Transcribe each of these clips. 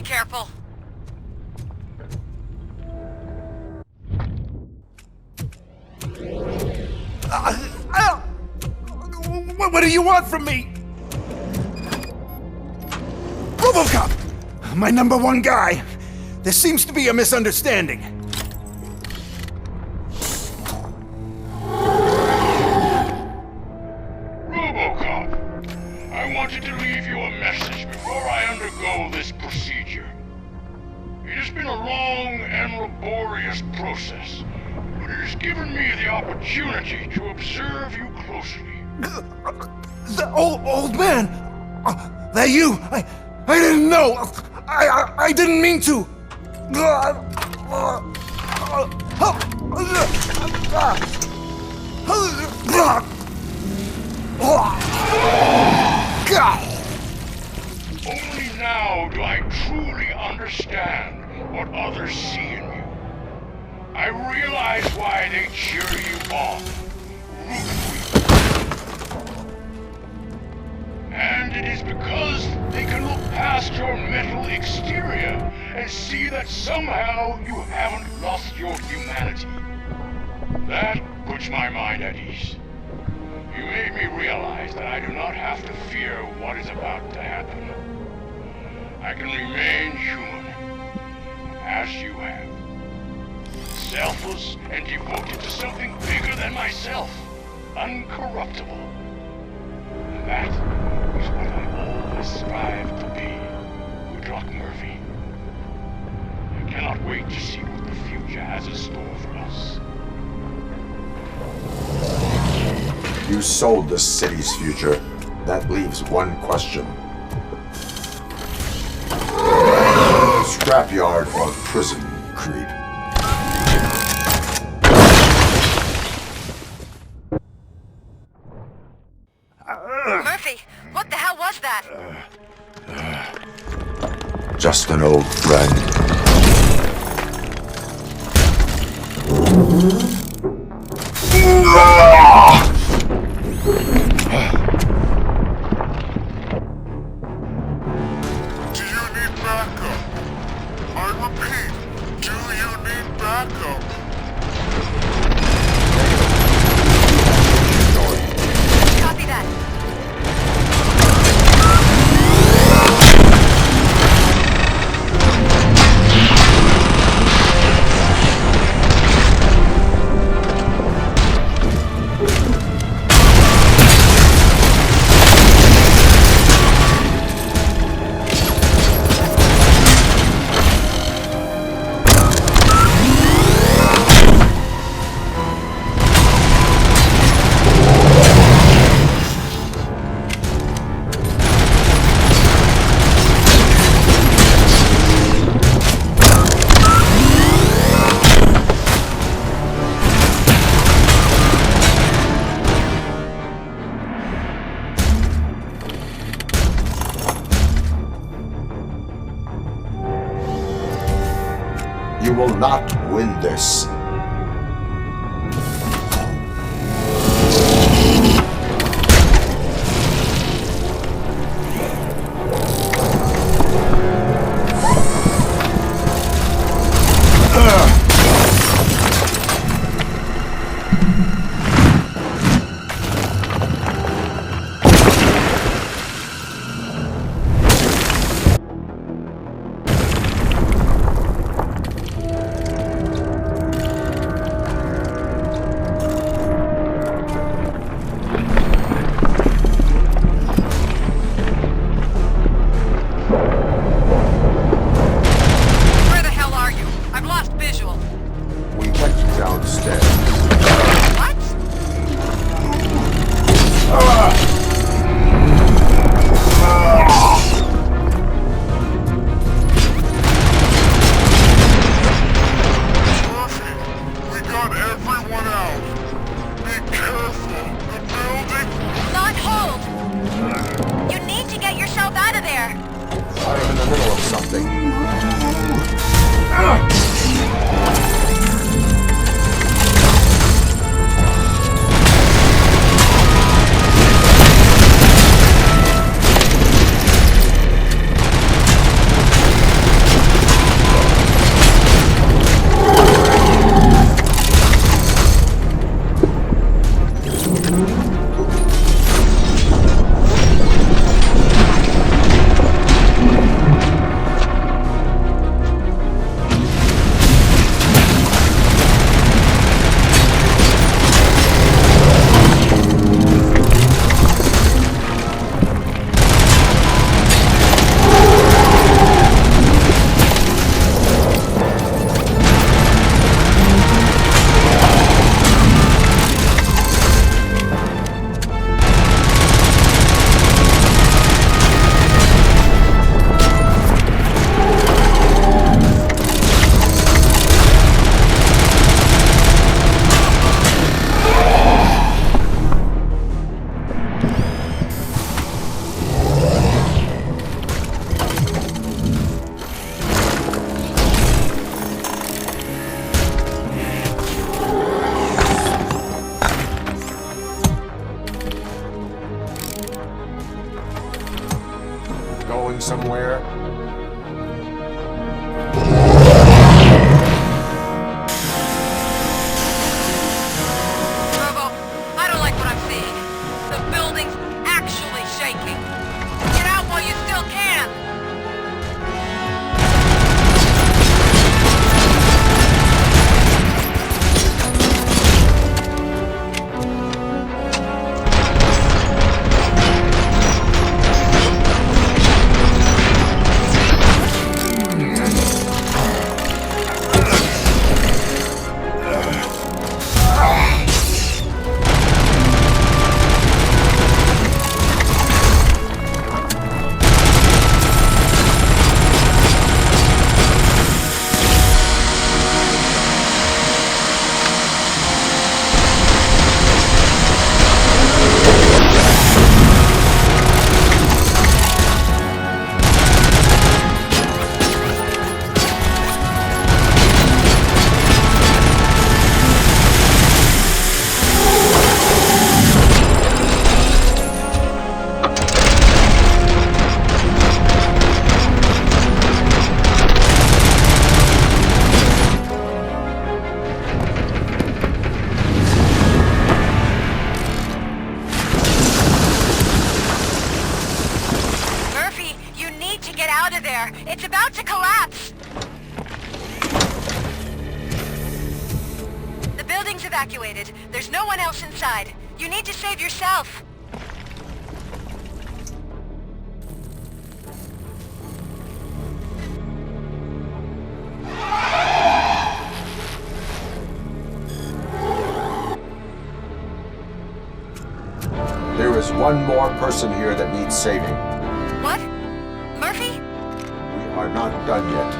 Careful. What do you want from me? Robocop! My #1 guy. There seems to be a misunderstanding. Robocop, I wanted to leave you a message before I undergo this procedure. It has been a long and laborious process, but it has given me the opportunity to observe you closely. The old man! That you? I didn't know! I didn't mean to! Only now do I truly understand what others see in you. I realize why they cheer you on, root for you. And it is because they can look past your metal exterior and see that somehow you haven't lost your humanity. That puts my mind at ease. You made me realize that I do not have to fear what is about to happen. I can remain human, as you have. Selfless and devoted to something bigger than myself. Uncorruptible. That is what I always strive to be, good luck, Murphy. I cannot wait to see what the future has in store for us. You sold the city's future. That leaves one question. Scrapyard or prison, creep? Murphy, what the hell was that? Just an old friend. Do you need backup? I repeat, do you need backup? Copy that. You will not win this. there. I'm in the middle of something. Going somewhere? Robo, I don't like what I'm seeing. The building's actually shaking. Get out while you still can. It's about to collapse! The building's evacuated. There's no one else inside. You need to save yourself. There is one more person here that needs saving. What? Murphy? We are not done yet.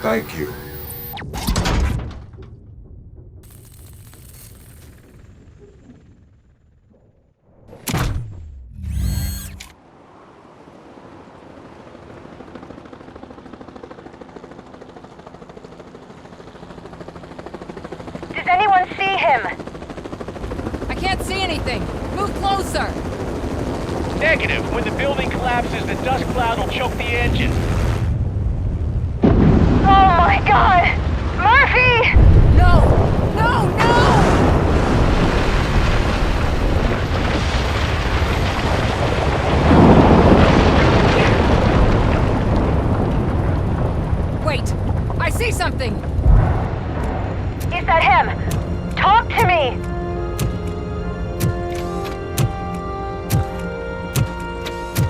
Thank you. Does anyone see him? I can't see anything. Move closer. Negative. When the building collapses, the dust cloud will choke the engine. Oh my god! Murphy! No! No! No! Wait! I see something! Is that him? Talk to me!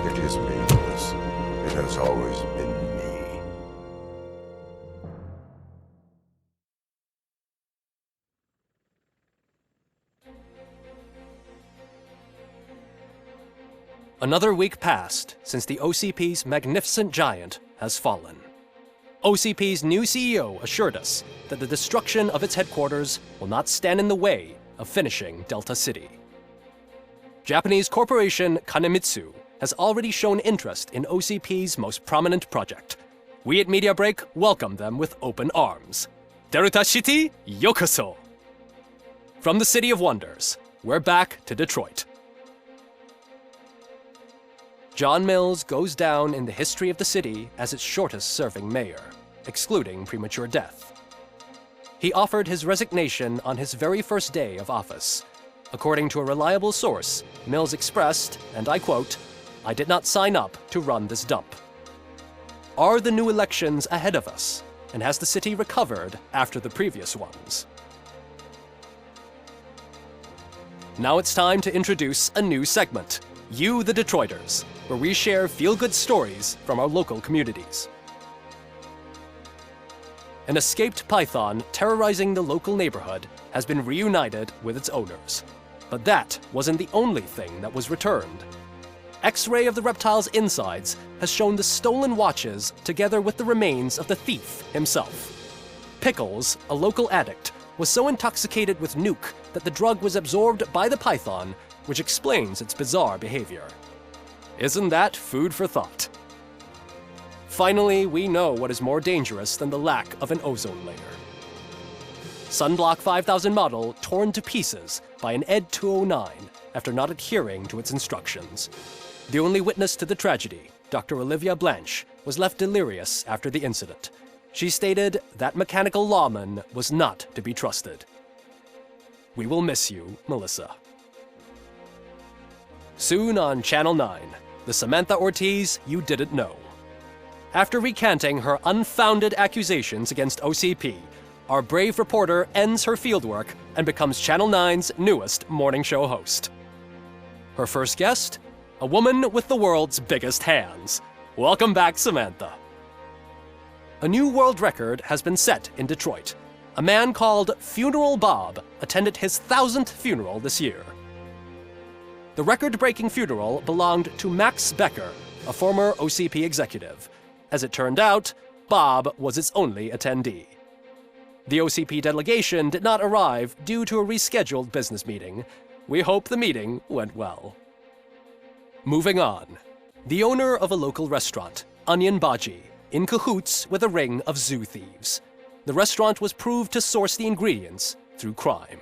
It is meaningless. It has always been me. Another week passed since the OCP's magnificent giant has fallen. OCP's new CEO assured us that the destruction of its headquarters will not stand in the way of finishing Delta City. Japanese corporation Kanemitsu has already shown interest in OCP's most prominent project. We at Media Break welcome them with open arms. Delta City, yokoso! From the City of Wonders, we're back to Detroit. John Mills goes down in the history of the city as its shortest-serving mayor, excluding premature death. He offered his resignation on his very first day of office. According to a reliable source, Mills expressed, and I quote, "I did not sign up to run this dump." Are the new elections ahead of us? And has the city recovered after the previous ones? Now it's time to introduce a new segment, You the Detroiters, where we share feel-good stories from our local communities. An escaped python terrorizing the local neighborhood has been reunited with its owners. But that wasn't the only thing that was returned. X-ray of the reptile's insides has shown the stolen watches together with the remains of the thief himself. Pickles, a local addict, was so intoxicated with nuke that the drug was absorbed by the python, which explains its bizarre behavior. Isn't that food for thought? Finally, we know what is more dangerous than the lack of an ozone layer. Sunblock 5000 model torn to pieces by an ED 209 after not adhering to its instructions. The only witness to the tragedy, Dr. Olivia Blanche, was left delirious after the incident. She stated that mechanical lawman was not to be trusted. We will miss you, Melissa. Soon on Channel 9, the Samantha Ortiz you didn't know. After recanting her unfounded accusations against OCP, our brave reporter ends her fieldwork and becomes Channel 9's newest morning show host. Her first guest? A woman with the world's biggest hands. Welcome back, Samantha. A new world record has been set in Detroit. A man called Funeral Bob attended his 1000th funeral this year. The record-breaking funeral belonged to Max Becker, a former OCP executive. As it turned out, Bob was its only attendee. The OCP delegation did not arrive due to a rescheduled business meeting. We hope the meeting went well. Moving on. The owner of a local restaurant, Onion Baji, in cahoots with a ring of zoo thieves. The restaurant was proved to source the ingredients through crime.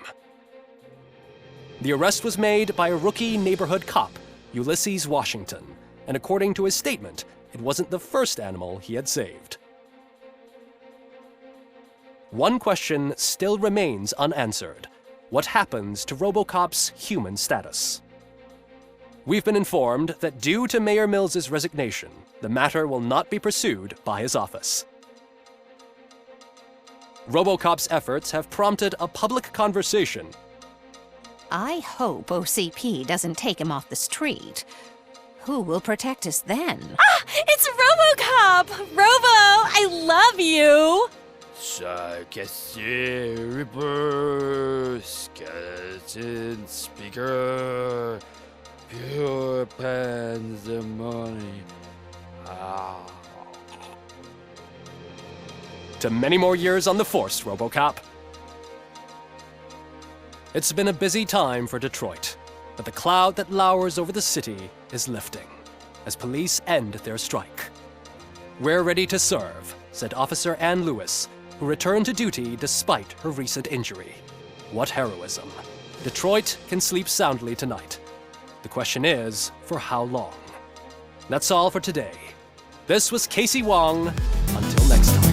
The arrest was made by a rookie neighborhood cop, Ulysses Washington, and according to his statement, it wasn't the first animal he had saved. One question still remains unanswered. What happens to Robocop's human status? We've been informed that due to Mayor Mills's resignation, the matter will not be pursued by his office. Robocop's efforts have prompted a public conversation. I hope OCP doesn't take him off the street. Who will protect us then? Ah! It's Robocop! Robo, I love you! Reaper, skeleton speaker, pure pandemonium. To many more years on the force, Robocop. It's been a busy time for Detroit, but the cloud that lowers over the city is lifting as police end their strike. We're ready to serve, said Officer Ann Lewis, who returned to duty despite her recent injury. What heroism. Detroit can sleep soundly tonight. The question is, for how long? That's all for today. This was Casey Wong. Until next time.